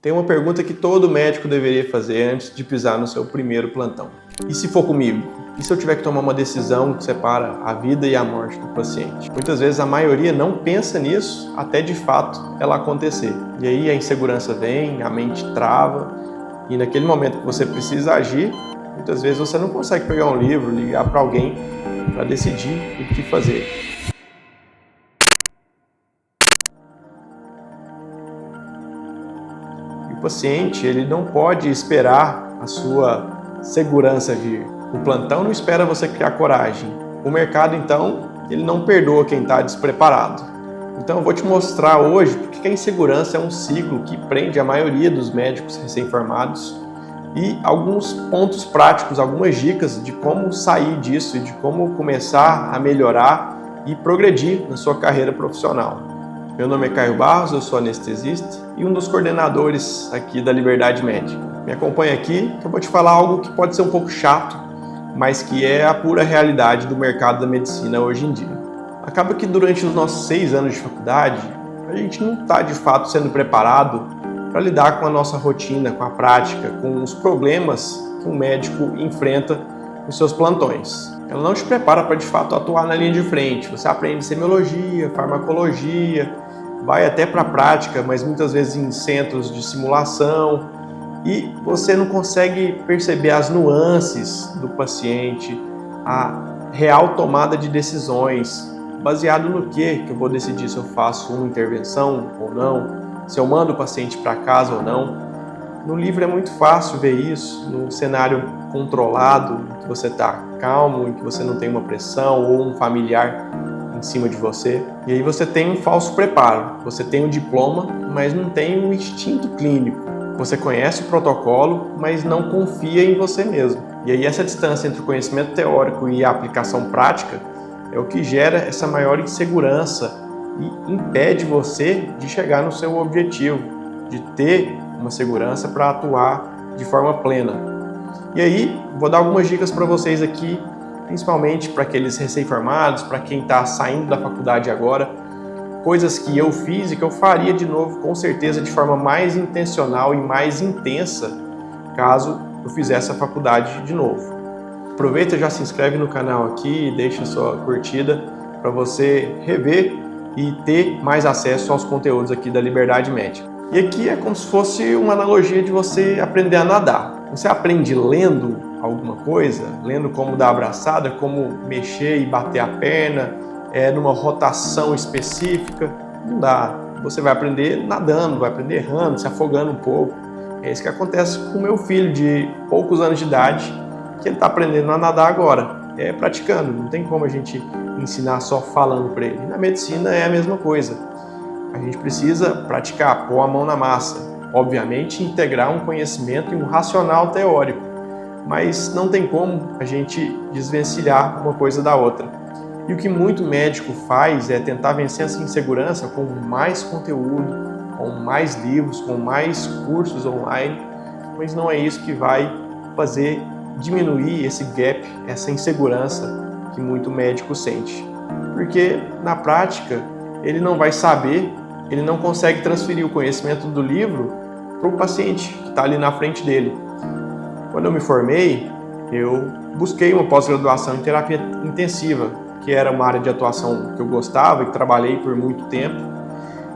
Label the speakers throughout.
Speaker 1: Tem uma pergunta que todo médico deveria fazer antes de pisar no seu primeiro plantão. E se for comigo? E se eu tiver que tomar uma decisão que separa a vida e a morte do paciente? Muitas vezes a maioria não pensa nisso até de fato ela acontecer. E aí a insegurança vem, a mente trava e naquele momento que você precisa agir, muitas vezes você não consegue pegar um livro, ligar para alguém para decidir o que fazer. O paciente, ele não pode esperar a sua segurança vir. O plantão não espera você criar coragem. O mercado, então, ele não perdoa quem está despreparado. Então eu vou te mostrar hoje porque a insegurança é um ciclo que prende a maioria dos médicos recém-formados e alguns pontos práticos, algumas dicas de como sair disso e de como começar a melhorar e progredir na sua carreira profissional. Meu nome é Caio Barros, eu sou anestesista e um dos coordenadores aqui da Liberdade Médica. Me acompanha aqui que eu vou te falar algo que pode ser um pouco chato, mas que é a pura realidade do mercado da medicina hoje em dia. Acaba que durante os nossos 6 anos de faculdade, a gente não está de fato sendo preparado para lidar com a nossa rotina, com a prática, com os problemas que um médico enfrenta nos seus plantões. Ela não te prepara para de fato atuar na linha de frente. Você aprende semiologia, farmacologia, vai até para a prática, mas muitas vezes em centros de simulação, e você não consegue perceber as nuances do paciente, a real tomada de decisões, baseado no que eu vou decidir se eu faço uma intervenção ou não, se eu mando o paciente para casa ou não. No livro é muito fácil ver isso, no cenário controlado, em que você está calmo, em que você não tem uma pressão ou um familiar em cima de você. E aí você tem um falso preparo, você tem um diploma, mas não tem um instinto clínico. Você conhece o protocolo, mas não confia em você mesmo. E aí essa distância entre o conhecimento teórico e a aplicação prática é o que gera essa maior insegurança e impede você de chegar no seu objetivo, de ter uma segurança para atuar de forma plena. E aí, vou dar algumas dicas para vocês aqui, principalmente para aqueles recém-formados, para quem está saindo da faculdade agora, coisas que eu fiz e que eu faria de novo, com certeza, de forma mais intencional e mais intensa, caso eu fizesse a faculdade de novo. Aproveita e já se inscreve no canal aqui e deixa sua curtida para você rever e ter mais acesso aos conteúdos aqui da Liberdade Médica. E aqui é como se fosse uma analogia de você aprender a nadar. Você aprende lendo alguma coisa, lendo como dar abraçada, como mexer e bater a perna, numa rotação específica. Não dá. Você vai aprender nadando, vai aprender errando, se afogando um pouco. É isso que acontece com o meu filho de poucos anos de idade, que ele está aprendendo a nadar agora. É praticando, não tem como a gente ensinar só falando para ele. Na medicina é a mesma coisa. A gente precisa praticar, pôr a mão na massa. Obviamente, integrar um conhecimento e um racional teórico, mas não tem como a gente desvencilhar uma coisa da outra. E o que muito médico faz é tentar vencer essa insegurança com mais conteúdo, com mais livros, com mais cursos online, mas não é isso que vai fazer diminuir esse gap, essa insegurança que muito médico sente. Porque na prática ele não vai saber, ele não consegue transferir o conhecimento do livro para o paciente que está ali na frente dele. Quando eu me formei, eu busquei uma pós-graduação em terapia intensiva, que era uma área de atuação que eu gostava e que trabalhei por muito tempo,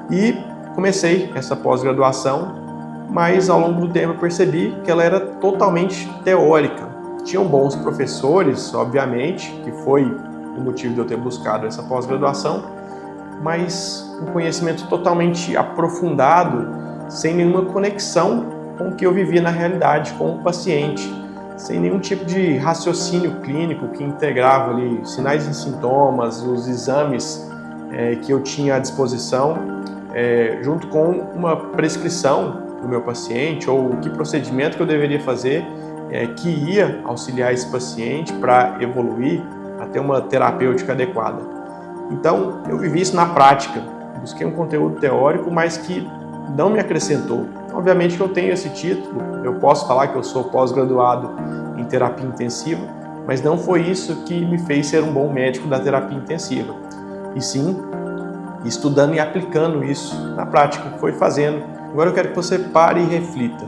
Speaker 1: e comecei essa pós-graduação, mas ao longo do tempo eu percebi que ela era totalmente teórica. Tinham bons professores, obviamente, que foi o motivo de eu ter buscado essa pós-graduação, mas um conhecimento totalmente aprofundado, sem nenhuma conexão com o que eu vivia na realidade, com o paciente, sem nenhum tipo de raciocínio clínico que integrava ali sinais e sintomas, os exames que eu tinha à disposição, junto com uma prescrição do meu paciente ou que procedimento que eu deveria fazer que ia auxiliar esse paciente para evoluir até uma terapêutica adequada. Então, eu vivi isso na prática, busquei um conteúdo teórico, mas que não me acrescentou. Obviamente que eu tenho esse título, eu posso falar que eu sou pós-graduado em terapia intensiva, mas não foi isso que me fez ser um bom médico da terapia intensiva. E sim, estudando e aplicando isso na prática, foi fazendo Agora eu quero que você pare e reflita.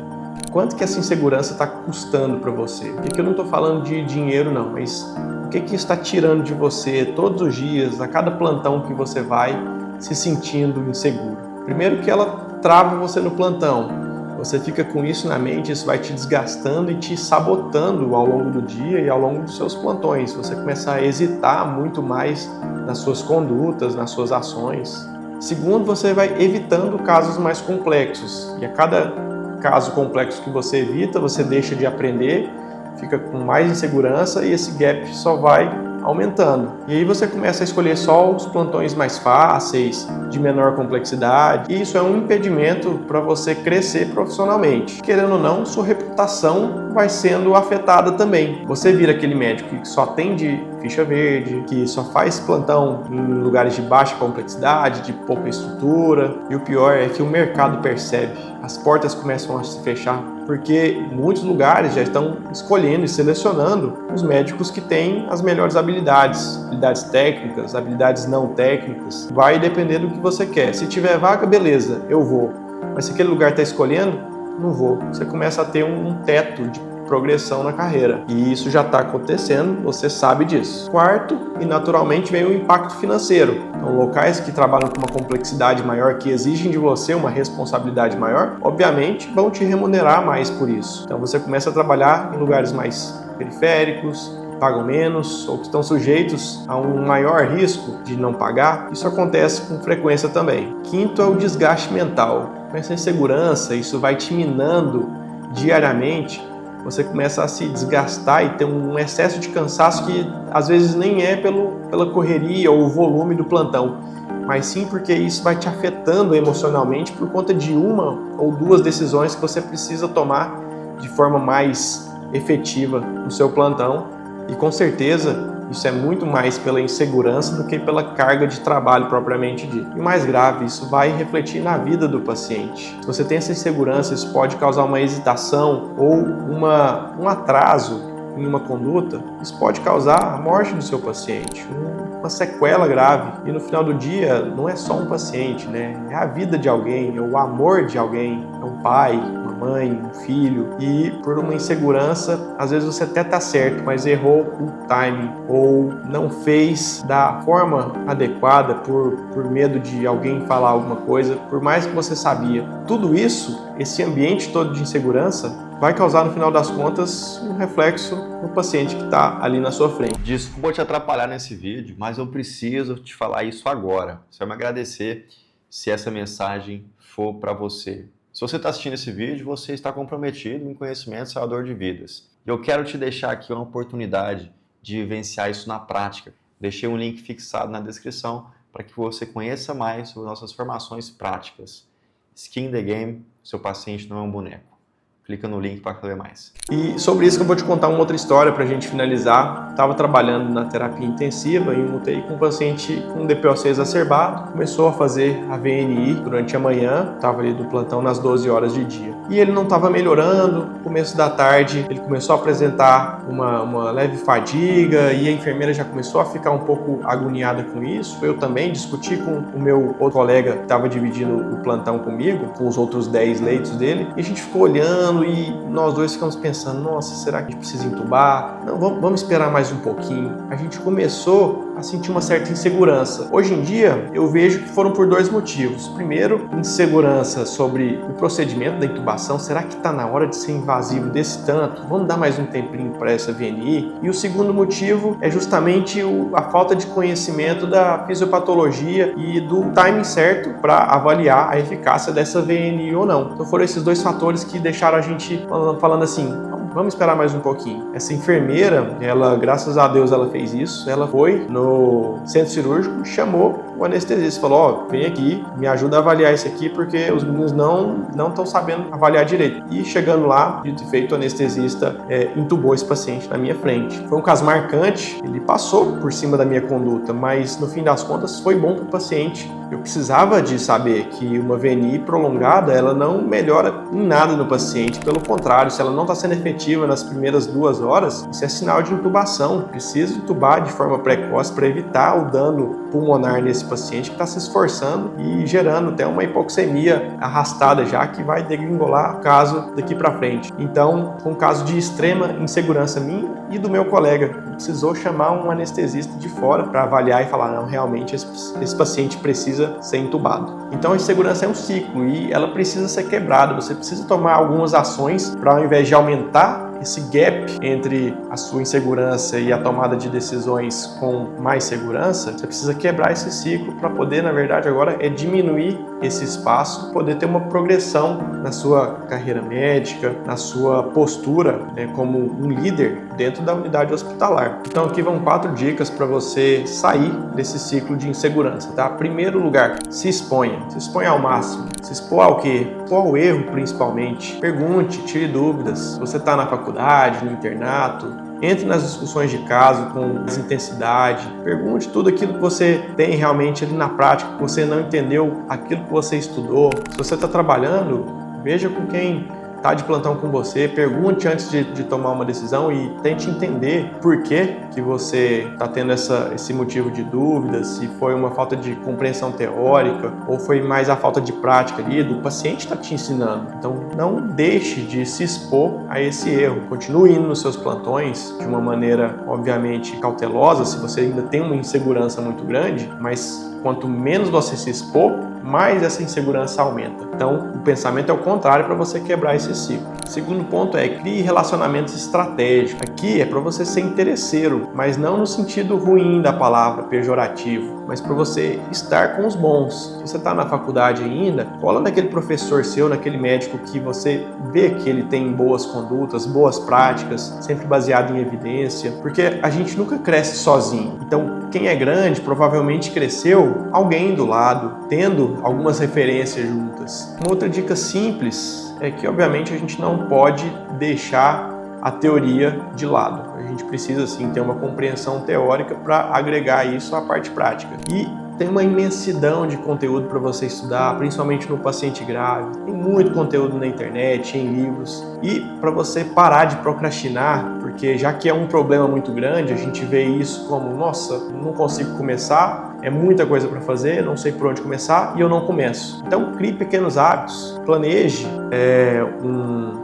Speaker 1: Quanto que essa insegurança está custando para você? E aqui eu não estou falando de dinheiro não, mas o que está tirando de você todos os dias, a cada plantão que você vai, se sentindo inseguro? Primeiro que ela trava você no plantão. Você fica com isso na mente, isso vai te desgastando e te sabotando ao longo do dia e ao longo dos seus plantões. Você começa a hesitar muito mais nas suas condutas, nas suas ações. Segundo, você vai evitando casos mais complexos. E a cada caso complexo que você evita, você deixa de aprender, fica com mais insegurança e esse gap só vai aumentando. E aí você começa a escolher só os plantões mais fáceis, de menor complexidade, e isso é um impedimento para você crescer profissionalmente. Querendo ou não, sua reputação vai sendo afetada também. Você vira aquele médico que só atende ficha verde, que só faz plantão em lugares de baixa complexidade, de pouca estrutura, e o pior é que o mercado percebe, as portas começam a se fechar, porque muitos lugares já estão escolhendo e selecionando os médicos que têm as melhores habilidades técnicas, habilidades não técnicas. Vai depender do que você quer. Se tiver vaga, beleza, eu vou. Mas se aquele lugar está escolhendo, não vou. Você começa a ter um teto de progressão na carreira. E isso já está acontecendo, você sabe disso. Quarto, e naturalmente, vem o impacto financeiro. Então, locais que trabalham com uma complexidade maior, que exigem de você uma responsabilidade maior, obviamente vão te remunerar mais por isso. Então você começa a trabalhar em lugares mais periféricos, pagam menos ou que estão sujeitos a um maior risco de não pagar. Isso acontece com frequência também. Quinto é o desgaste mental. Com essa insegurança, isso vai te minando diariamente. Você começa a se desgastar e ter um excesso de cansaço que às vezes nem é pela correria ou o volume do plantão, mas sim porque isso vai te afetando emocionalmente por conta de uma ou duas decisões que você precisa tomar de forma mais efetiva no seu plantão. E com certeza isso é muito mais pela insegurança do que pela carga de trabalho propriamente dita. E mais grave, isso vai refletir na vida do paciente. Se você tem essa insegurança, isso pode causar uma hesitação ou um atraso em uma conduta. Isso pode causar a morte do seu paciente, uma sequela grave. E no final do dia, não é só um paciente, né? É a vida de alguém, é o amor de alguém, é um pai, mãe, um filho, e por uma insegurança, às vezes você até tá certo, mas errou o timing ou não fez da forma adequada por medo de alguém falar alguma coisa, por mais que você sabia. Tudo isso, esse ambiente todo de insegurança, vai causar no final das contas um reflexo no paciente que está ali na sua frente.
Speaker 2: Desculpa te atrapalhar nesse vídeo, mas eu preciso te falar isso agora. Você vai me agradecer se essa mensagem for para você. Se você está assistindo esse vídeo, você está comprometido em conhecimento salvador de vidas. E eu quero te deixar aqui uma oportunidade de vivenciar isso na prática. Deixei um link fixado na descrição para que você conheça mais sobre nossas formações práticas. Skin in the Game, seu paciente não é um boneco. Clica no link para saber mais.
Speaker 1: E sobre isso que eu vou te contar uma outra história para a gente finalizar. Estava trabalhando na terapia intensiva em um UTI com um paciente com DPOC exacerbado. Começou a fazer a VNI durante a manhã, estava ali do plantão nas 12 horas de dia. E ele não estava melhorando. No começo da tarde, ele começou a apresentar uma leve fadiga e a enfermeira já começou a ficar um pouco agoniada com isso. Eu também discuti com o meu outro colega que estava dividindo o plantão comigo, com os outros 10 leitos dele, e a gente ficou olhando e nós dois ficamos pensando, nossa, será que a gente precisa entubar? Não, vamos esperar mais um pouquinho. A gente começou a sentir uma certa insegurança. Hoje em dia, eu vejo que foram por dois motivos. Primeiro, insegurança sobre o procedimento da intubação. Será que está na hora de ser invasivo desse tanto? Vamos dar mais um tempinho para essa VNI? E o segundo motivo é justamente a falta de conhecimento da fisiopatologia e do timing certo para avaliar a eficácia dessa VNI ou não. Então foram esses dois fatores que deixaram a gente falando assim, vamos esperar mais um pouquinho. Essa enfermeira, ela, graças a Deus, ela fez isso. Ela foi no centro cirúrgico, chamou o anestesista, falou, ó, vem aqui, me ajuda a avaliar isso aqui, porque os meninos não estão sabendo avaliar direito. E chegando lá, dito e feito, o anestesista intubou esse paciente na minha frente. Foi um caso marcante, ele passou por cima da minha conduta, mas no fim das contas foi bom para o paciente. Eu precisava de saber que uma VNI prolongada, ela não melhora em nada no paciente, pelo contrário, se ela não está sendo efetiva nas primeiras 2 horas, isso é sinal de intubação. Precisa intubar de forma precoce para evitar o dano pulmonar nesse paciente que está se esforçando e gerando até uma hipoxemia arrastada já, que vai degringolar o caso daqui para frente. Então, foi um caso de extrema insegurança minha e do meu colega. Precisou chamar um anestesista de fora para avaliar e falar, não, realmente esse paciente precisa ser entubado. Então, a insegurança é um ciclo e ela precisa ser quebrada. Você precisa tomar algumas ações para, ao invés de aumentar esse gap entre a sua insegurança e a tomada de decisões com mais segurança, você precisa quebrar esse ciclo para poder, na verdade, agora diminuir esse espaço, poder ter uma progressão na sua carreira médica, na sua postura, como um líder dentro da unidade hospitalar. Então aqui vão 4 dicas para você sair desse ciclo de insegurança, tá? Primeiro lugar, se exponha ao máximo. Se expor ao quê? Expor ao erro, principalmente. Pergunte, tire dúvidas. Você está na faculdade, no internato, entre nas discussões de caso com mais intensidade, pergunte tudo aquilo que você tem realmente ali na prática, que você não entendeu, aquilo que você estudou. Se você está trabalhando, veja com quem está de plantão com você, pergunte antes de tomar uma decisão e tente entender por que você está tendo esse motivo de dúvida, se foi uma falta de compreensão teórica ou foi mais a falta de prática ali, do paciente está te ensinando. Então não deixe de se expor a esse erro, continue indo nos seus plantões de uma maneira obviamente cautelosa, se você ainda tem uma insegurança muito grande, mas quanto menos você se expor, mais essa insegurança aumenta. Então, o pensamento é o contrário para você quebrar esse ciclo. O segundo ponto é crie relacionamentos estratégicos. Aqui é para você ser interesseiro, mas não no sentido ruim da palavra, pejorativo, mas para você estar com os bons. Se você está na faculdade ainda, cola naquele professor seu, naquele médico que você vê que ele tem boas condutas, boas práticas, sempre baseado em evidência, porque a gente nunca cresce sozinho. Então, quem é grande provavelmente cresceu alguém do lado, tendo algumas referências juntas. Uma outra dica simples é que, obviamente, a gente não pode deixar a teoria de lado. A gente precisa, sim, ter uma compreensão teórica para agregar isso à parte prática. E tem uma imensidão de conteúdo para você estudar, principalmente no paciente grave. Tem muito conteúdo na internet, em livros. E para você parar de procrastinar, porque já que é um problema muito grande, a gente vê isso como, nossa, não consigo começar, é muita coisa para fazer, não sei por onde começar e eu não começo. Então crie pequenos hábitos, planeje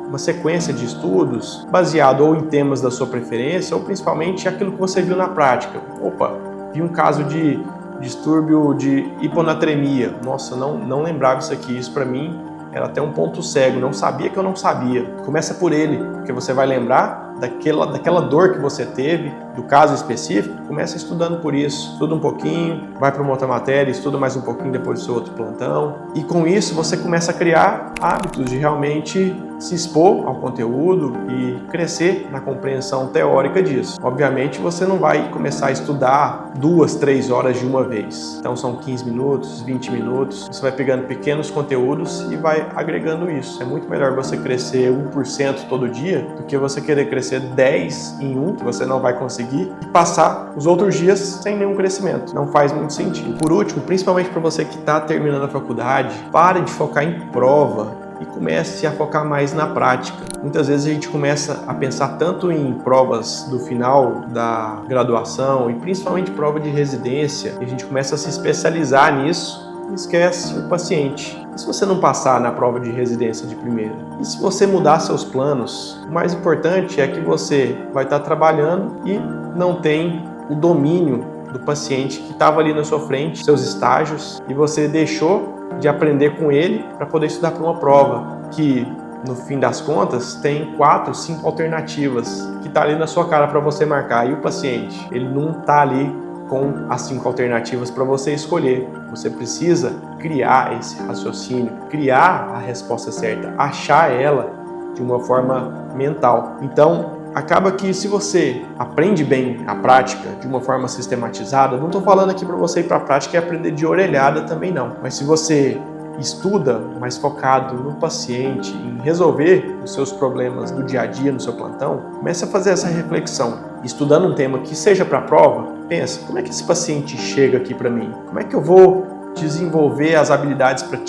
Speaker 1: uma sequência de estudos baseado ou em temas da sua preferência ou principalmente aquilo que você viu na prática. Opa, vi um caso de distúrbio de hiponatremia. Nossa, não lembrava isso aqui. Isso para mim era até um ponto cego. Não sabia que eu não sabia. Começa por ele, porque você vai lembrar daquela dor que você teve, do caso específico. Começa estudando por isso. Estuda um pouquinho, vai para uma outra matéria, estuda mais um pouquinho depois do seu outro plantão. E com isso você começa a criar hábitos de realmente se expor ao conteúdo e crescer na compreensão teórica disso. Obviamente você não vai começar a estudar 2, 3 horas de uma vez. Então são 15 minutos, 20 minutos. Você vai pegando pequenos conteúdos e vai agregando isso. É muito melhor você crescer 1% todo dia do que você querer crescer 10 em um, que você não vai conseguir, e passar os outros dias sem nenhum crescimento. Não faz muito sentido. Por último, principalmente para você que está terminando a faculdade, pare de focar em prova e comece a focar mais na prática. Muitas vezes a gente começa a pensar tanto em provas do final da graduação e principalmente prova de residência, e a gente começa a se especializar nisso e esquece o paciente. E se você não passar na prova de residência de primeira? E se você mudar seus planos? O mais importante é que você vai estar trabalhando e não tem o domínio do paciente que estava ali na sua frente, seus estágios, e você deixou de aprender com ele para poder estudar para uma prova que, no fim das contas, tem 4, 5 alternativas que está ali na sua cara para você marcar. E o paciente, ele não está ali com as 5 alternativas para você escolher. Você precisa criar esse raciocínio, criar a resposta certa, achar ela de uma forma mental. Então, acaba que se você aprende bem a prática de uma forma sistematizada, não estou falando aqui para você ir para a prática e aprender de orelhada também não, mas se você estuda mais focado no paciente, em resolver os seus problemas do dia a dia no seu plantão, comece a fazer essa reflexão. Estudando um tema que seja para a prova, pensa, como é que esse paciente chega aqui para mim? Como é que eu vou desenvolver as habilidades para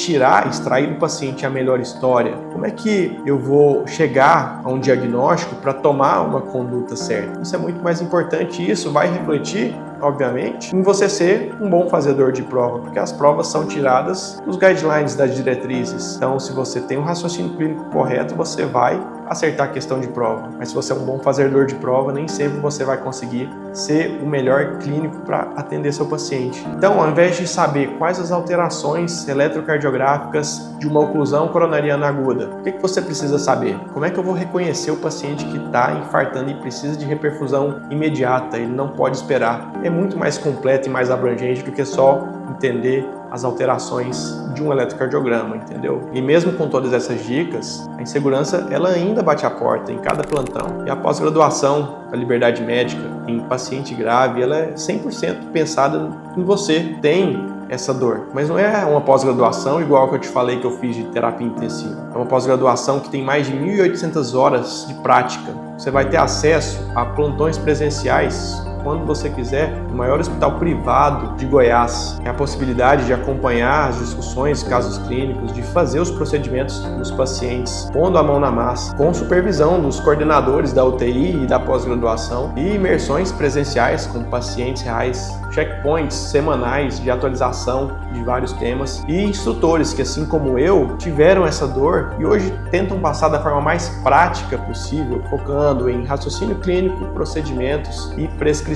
Speaker 1: extrair do paciente a melhor história? Como é que eu vou chegar a um diagnóstico para tomar uma conduta certa? Isso é muito mais importante e isso vai refletir, obviamente, em você ser um bom fazedor de prova, porque as provas são tiradas dos guidelines, das diretrizes. Então, se você tem um raciocínio clínico correto, você vai acertar a questão de prova. Mas se você é um bom fazedor de prova, nem sempre você vai conseguir ser o melhor clínico para atender seu paciente. Então, ao invés de saber quais as alterações eletrocardiográficas de uma oclusão coronariana aguda, o que você precisa saber? Como é que eu vou reconhecer o paciente que está infartando e precisa de reperfusão imediata? Ele não pode esperar. É muito mais completo e mais abrangente do que só entender as alterações de um eletrocardiograma, entendeu? E mesmo com todas essas dicas, a insegurança ela ainda bate a porta em cada plantão. E a pós-graduação da liberdade médica em paciente grave, ela é 100% pensada em você. Tem essa dor, mas não é uma pós-graduação igual que eu te falei que eu fiz de terapia intensiva. É uma pós-graduação que tem mais de 1.800 horas de prática. Você vai ter acesso a plantões presenciais quando você quiser, no maior hospital privado de Goiás. Tem a possibilidade de acompanhar as discussões, casos clínicos, de fazer os procedimentos dos pacientes, pondo a mão na massa, com supervisão dos coordenadores da UTI e da pós-graduação, e imersões presenciais com pacientes reais, checkpoints semanais de atualização de vários temas, e instrutores que, assim como eu, tiveram essa dor e hoje tentam passar da forma mais prática possível, focando em raciocínio clínico, procedimentos e prescrição.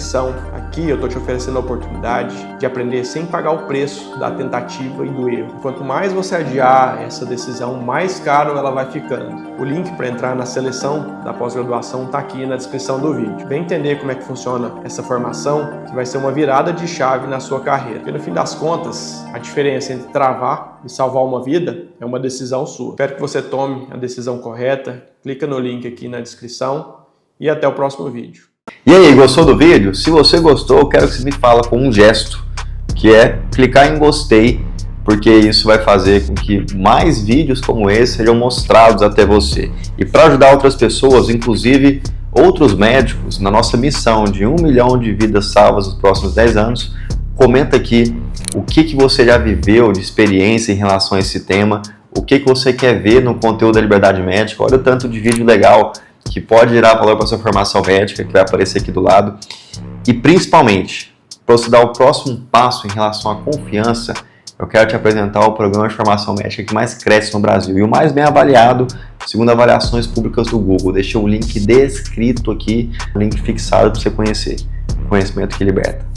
Speaker 1: Aqui eu estou te oferecendo a oportunidade de aprender sem pagar o preço da tentativa e do erro. Quanto mais você adiar essa decisão, mais caro ela vai ficando. O link para entrar na seleção da pós-graduação está aqui na descrição do vídeo. Vem entender como é que funciona essa formação, que vai ser uma virada de chave na sua carreira. Porque no fim das contas, a diferença entre travar e salvar uma vida é uma decisão sua. Espero que você tome a decisão correta. Clica no link aqui na descrição e até o próximo vídeo.
Speaker 2: E aí, gostou do vídeo? Se você gostou, eu quero que você me fale com um gesto, que é clicar em gostei, porque isso vai fazer com que mais vídeos como esse sejam mostrados até você. E para ajudar outras pessoas, inclusive outros médicos, na nossa missão de 1 milhão de vidas salvas nos próximos 10 anos, comenta aqui o que você já viveu de experiência em relação a esse tema, o que você quer ver no conteúdo da Liberdade Médica. Olha o tanto de vídeo legal que pode gerar valor para sua formação médica, que vai aparecer aqui do lado. E principalmente, para você dar o próximo passo em relação à confiança, eu quero te apresentar o programa de formação médica que mais cresce no Brasil e o mais bem avaliado, segundo avaliações públicas do Google. Deixei o link descrito aqui, o link fixado para você conhecer. Conhecimento que liberta.